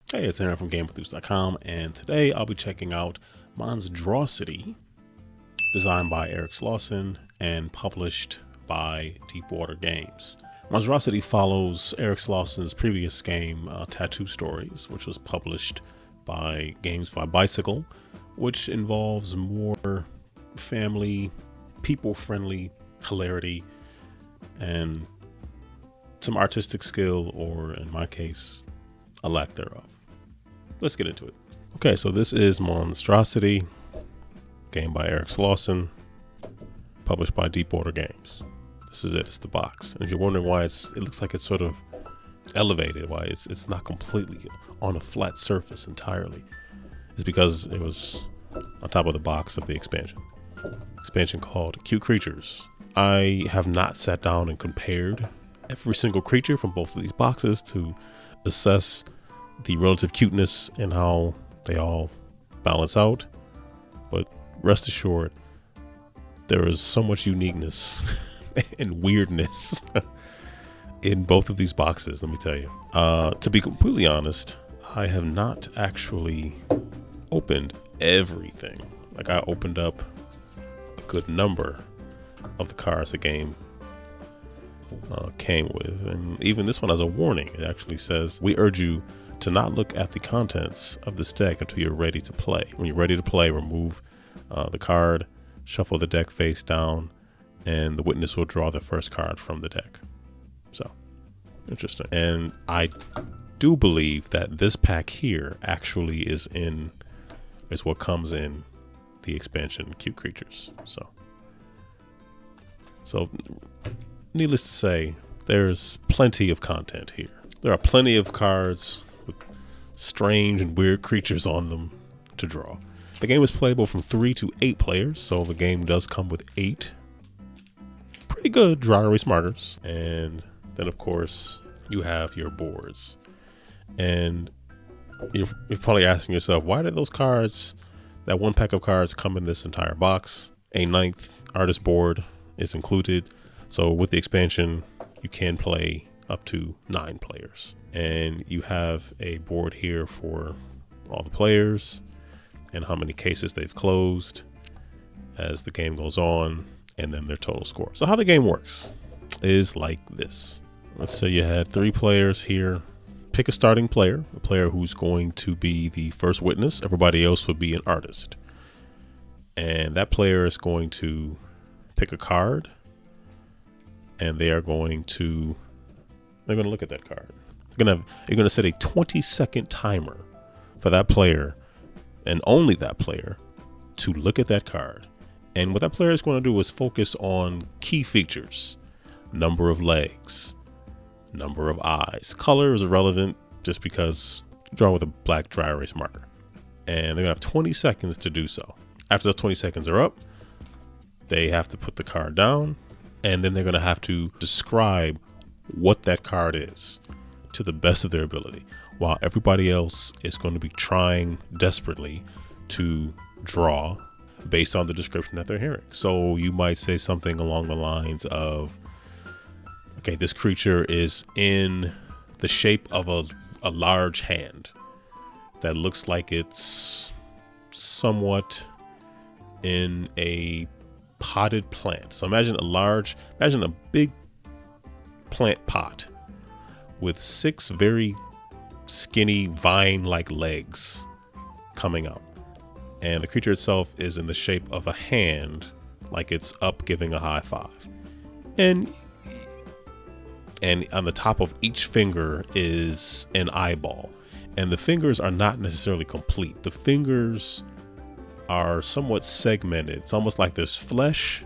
Hey, it's Aaron from GameEnthus.com, and today I'll be checking out MonsDRAWsity, designed by Slauson and published by Deepwater Games. MonsDRAWsity follows Eric Slauson's previous game, Tattoo Stories, which was published by Games by Bicycle, which involves more family, people-friendly hilarity and some artistic skill, or in my case, a lack thereof. Let's get into it. Okay, so this is MonsDRAWsity, game by Eric Slauson, published by Deepwater Games. This is it. It's the box. And if you're wondering why it looks like it's sort of elevated, why it's not completely on a flat surface entirely, it's because it was on top of the box of the expansion. Expansion called Cute Creatures. I have not sat down and compared every single creature from both of these boxes to assess the relative cuteness and how they all balance out, but rest assured there is so much uniqueness and weirdness in both of these boxes, let me tell you. To be completely honest, I have not actually opened everything. Like, I opened up a good number of the cards the game came with, and even this one has a warning. It actually says, we urge you to not look at the contents of this deck until you're ready to play. When you're ready to play, remove the card, shuffle the deck face down, and the witness will draw the first card from the deck. So, interesting. And I do believe that this pack here actually is what comes in the expansion Cute Creatures. So needless to say, there's plenty of content here. There are plenty of cards with strange and weird creatures on them to draw. The game is playable from 3 to 8 players, so the game does come with 8 pretty good dry erase markers. And then, of course, you have your boards. And you're probably asking yourself, why did those cards, that one pack of cards, come in this entire box? A 9th artist board is included. So with the expansion, you can play up to 9 players. And you have a board here for all the players and how many cases they've closed as the game goes on, and then their total score. So how the game works is like this. Let's say you had 3 players here. Pick a starting player, a player who's going to be the first witness. Everybody else would be an artist. And that player is going to pick a card, and they're going to look at that card. You're going to set a 20-second timer for that player, and only that player, to look at that card. And what that player is going to do is focus on key features: number of legs, number of eyes. Color is irrelevant, just because you draw with a black dry erase marker. And they're going to have 20 seconds to do so. After those 20 seconds are up, they have to put the card down, and then they're going to have to describe what that card is to the best of their ability, while everybody else is going to be trying desperately to draw based on the description that they're hearing. So you might say something along the lines of, okay, this creature is in the shape of a large hand that looks like it's somewhat in a potted plant. So imagine a big plant pot with 6 very skinny vine-like legs coming up. And the creature itself is in the shape of a hand, like it's up giving a high five. And on the top of each finger is an eyeball. And the fingers are not necessarily complete. The fingers are somewhat segmented. It's almost like there's flesh,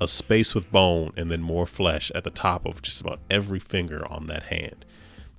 a space with bone, and then more flesh at the top of just about every finger on that hand.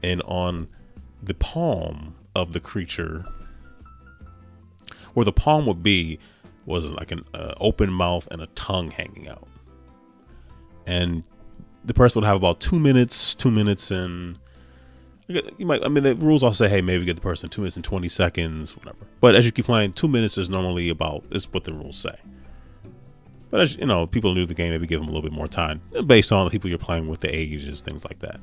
And on the palm of the creature, where the palm would be, was like an open mouth and a tongue hanging out. And the person would have about 2 minutes, and the rules all say, hey, maybe get the person 2 minutes and 20 seconds, whatever. But as you keep playing, 2 minutes is normally is what the rules say. But as you know, people new to the game, maybe give them a little bit more time based on the people you're playing with, the ages, things like that.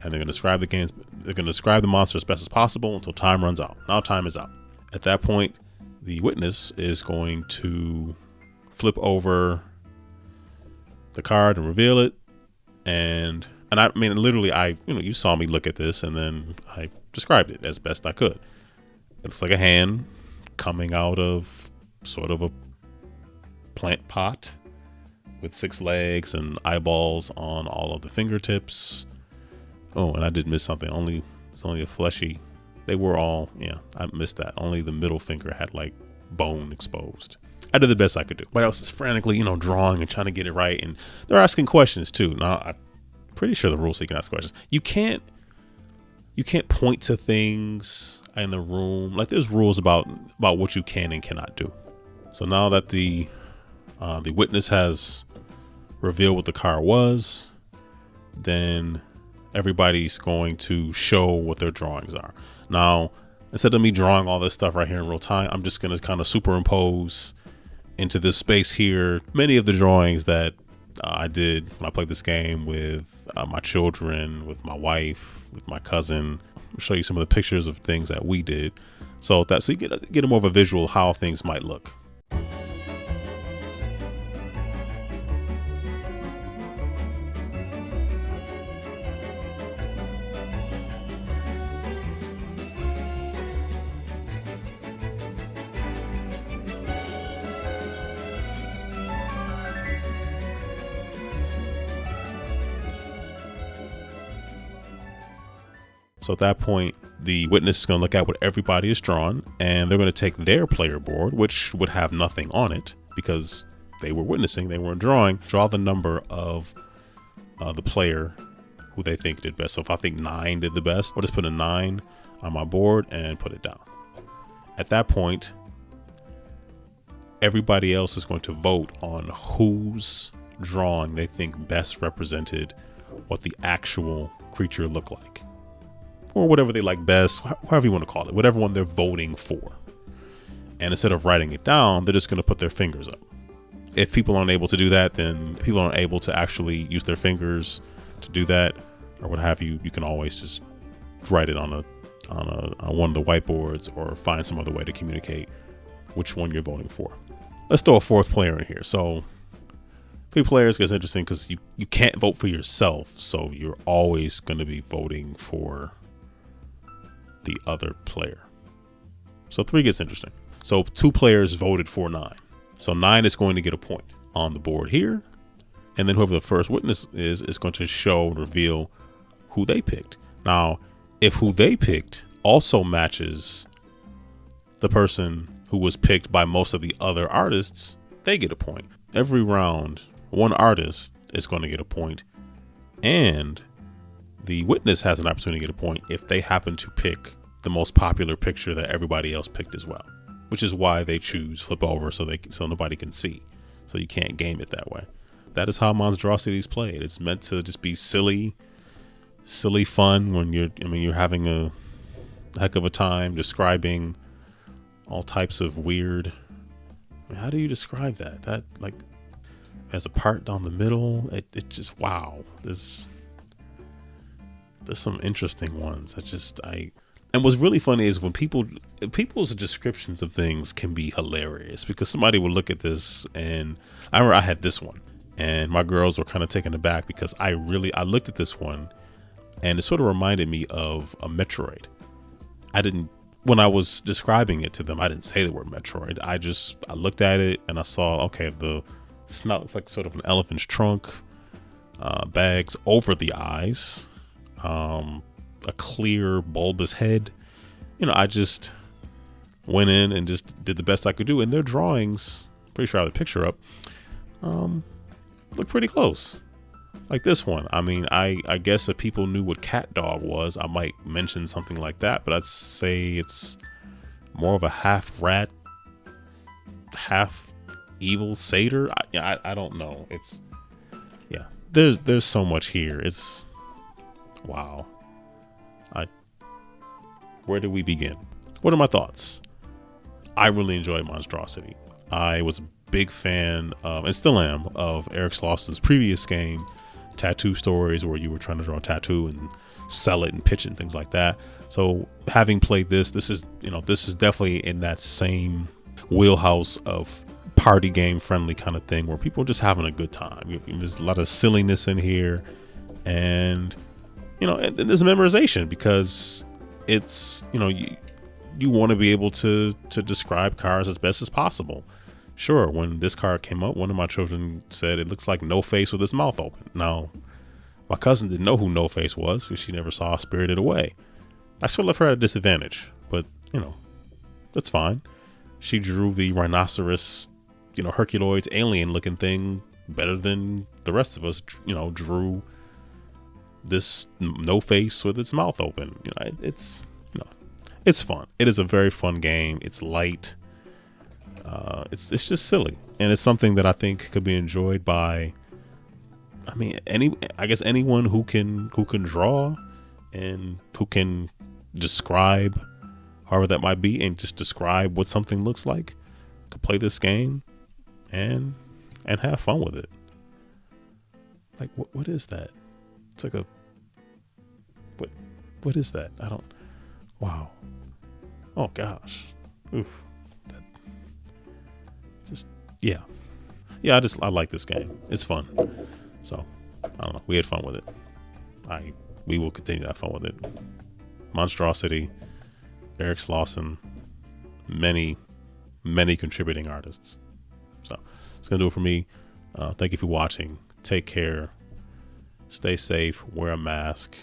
and they're going to describe the games. They're going to describe the monster as best as possible until time runs out. Now time is out. At that point, the witness is going to flip over the card and reveal it. And I mean, literally, you saw me look at this, and then I described it as best I could. It looks like a hand coming out of sort of a plant pot with 6 legs and eyeballs on all of the fingertips. Oh, and I did miss something. It's only a fleshy. They were all, I missed that. Only the middle finger had like bone exposed. I did the best I could do. But I was just frantically, drawing and trying to get it right. And they're asking questions too. Now, I'm pretty sure the rules say you can ask questions. You can't point to things in the room. Like there's rules about what you can and cannot do. So now that the witness has revealed what the car was, then everybody's going to show what their drawings are. Now, instead of me drawing all this stuff right here in real time, I'm just going to kind of superimpose into this space here many of the drawings that I did when I played this game with my children, with my wife, with my cousin. I'll show you some of the pictures of things that we did, so you get a more of a visual how things might look. So at that point, the witness is going to look at what everybody has drawn, and they're going to take their player board, which would have nothing on it because they were witnessing, they weren't drawing, draw the number of the player who they think did best. So if I think 9 did the best, I'll just put a 9 on my board and put it down. At that point, everybody else is going to vote on whose drawing they think best represented what the actual creature looked like, or whatever they like best, however you want to call it, whatever one they're voting for. And instead of writing it down, they're just going to put their fingers up. If people aren't able to do that, then people aren't able to actually use their fingers to do that or what have you. You can always just write it on one of the whiteboards or find some other way to communicate which one you're voting for. Let's throw a 4th player in here. So 3 players gets interesting because you can't vote for yourself. So you're always going to be voting for the other player. So 3 gets interesting. So 2 players voted for 9. So 9 is going to get a point on the board here. And then whoever the first witness is going to show and reveal who they picked. Now, if who they picked also matches the person who was picked by most of the other artists, they get a point. Every round, one artist is going to get a point, and the witness has an opportunity to get a point if they happen to pick the most popular picture that everybody else picked as well, which is why they choose flip over so nobody can see. So you can't game it that way. That is how MonsDRAWsity is played. It's meant to just be silly fun when you're having a heck of a time describing all types of weird. How do you describe that? That like has a part down the middle. It just, wow. There's some interesting ones. And what's really funny is when people's descriptions of things can be hilarious, because somebody would look at this, and I remember I had this one and my girls were kind of taken aback because I looked at this one and it sort of reminded me of a Metroid. When I was describing it to them, I didn't say the word Metroid. I looked at it and I saw, okay, the snout looks like sort of an elephant's trunk, bags over the eyes, a clear bulbous head. I just went in and just did the best I could do. And their drawings, pretty sure I have the picture up, look pretty close. Like this one. I mean, I guess if people knew what cat dog was, I might mention something like that, but I'd say it's more of a half rat, half evil satyr. I don't know. There's so much here. It's wow. Where do we begin? What are my thoughts? I really enjoyed MonsDRAWsity. I was a big fan of, and still am, of Eric Slauson's previous game, tattoo stories where you were trying to draw a tattoo and sell it and pitch it and things like that. So having played this is, this is definitely in that same wheelhouse of party game friendly kind of thing where people are just having a good time. There's a lot of silliness in here, and and there's memorization because it's, you want to be able to describe cars as best as possible. Sure, when this card came up, one of my children said it looks like No Face with his mouth open. Now, my cousin didn't know who No Face was because she never saw Spirited Away. I still left her at a disadvantage, but that's fine. She drew the rhinoceros, Herculoids alien looking thing better than the rest of us, drew this No Face with its mouth open. It's fun. It is a very fun game. It's light. It's just silly, and it's something that I think could be enjoyed by, anyone who can draw and who can describe, however that might be, and just describe what something looks like, could play this game and have fun with it. Like what is that? It's like what is that? Wow. Oh gosh. Oof. I like this game. It's fun. So I don't know. We had fun with it. We will continue to have fun with it. MonsDRAWsity, Eric Slauson, many contributing artists. So it's gonna do it for me. Thank you for watching. Take care. Stay safe. Wear a mask.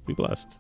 Be blessed.